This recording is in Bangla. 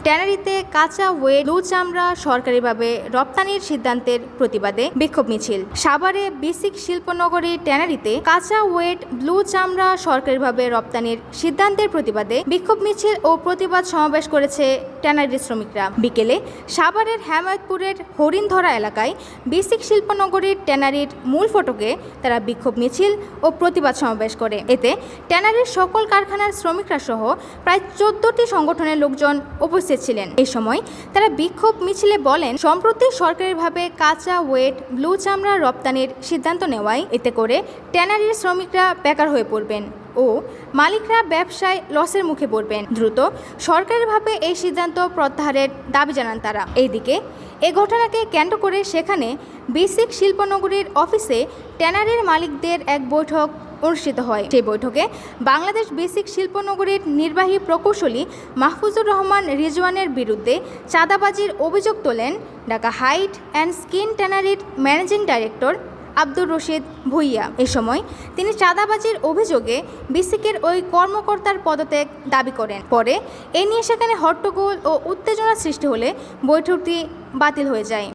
ট্যানারিতে কাঁচা ওয়েট ব্লু চামড়া সরকারিভাবে রপ্তানির সিদ্ধান্তের প্রতিবাদে বিক্ষোভ মিছিল। সাভারে বিসিক শিল্পনগরী ট্যানারিতে কাঁচা ওয়েট ব্লু চামড়া সরকারিভাবে রপ্তানির সিদ্ধান্তের প্রতিবাদে বিক্ষোভ মিছিল ও প্রতিবাদ সমাবেশ করেছে ট্যানারির শ্রমিকরা। বিকেলে সাভারের হেমায়তপুরের হরিণধরা এলাকায় বিসিক শিল্পনগরীর ট্যানারির মূল ফটকে তারা বিক্ষোভ মিছিল ও প্রতিবাদ সমাবেশ করে। এতে ট্যানারির সকল কারখানার শ্রমিকরা সহ প্রায় 14টি সংগঠনের লোকজন উপস্থিত ছিলেন। এই সময় তারা বিক্ষোভ মিছিলে বলেন, সম্প্রতি সরকারিভাবে কাঁচা ওয়েট ব্লু চামড়া রপ্তানির সিদ্ধান্ত নেওয়ায় এতে করে ট্যানারির শ্রমিকরা বেকার হয়ে পড়বেন ও মালিকরা ব্যবসায় লসের মুখে পড়বেন। দ্রুত সরকারিভাবে এই সিদ্ধান্ত প্রত্যাহারের দাবি জানান তারা। এইদিকে এ ঘটনাকে কেন্দ্র করে সেখানে বিসিক শিল্পনগরীর অফিসে ট্যানারির মালিকদের এক বৈঠক অনুষ্ঠিত হয়। সেই বৈঠকে বাংলাদেশ বিসিক শিল্পনগরীর নির্বাহী প্রকৌশলী মাহফুজুর রহমান রিজওয়ানের বিরুদ্ধে চাঁদাবাজির অভিযোগ তোলেন ঢাকা হাইড অ্যান্ড স্কিন ট্যানারির ম্যানেজিং ডাইরেক্টর আব্দুর রশিদ ভুইয়া। এ সময় তিনি চাঁদাবাজির অভিযোগে বিসিকের ওই কর্মকর্তার পদত্যাগ দাবি করেন। পরে এ নিয়ে সেখানে হট্টগোল ও উত্তেজনা সৃষ্টি হলে বৈঠকটি বাতিল হয়ে যায়।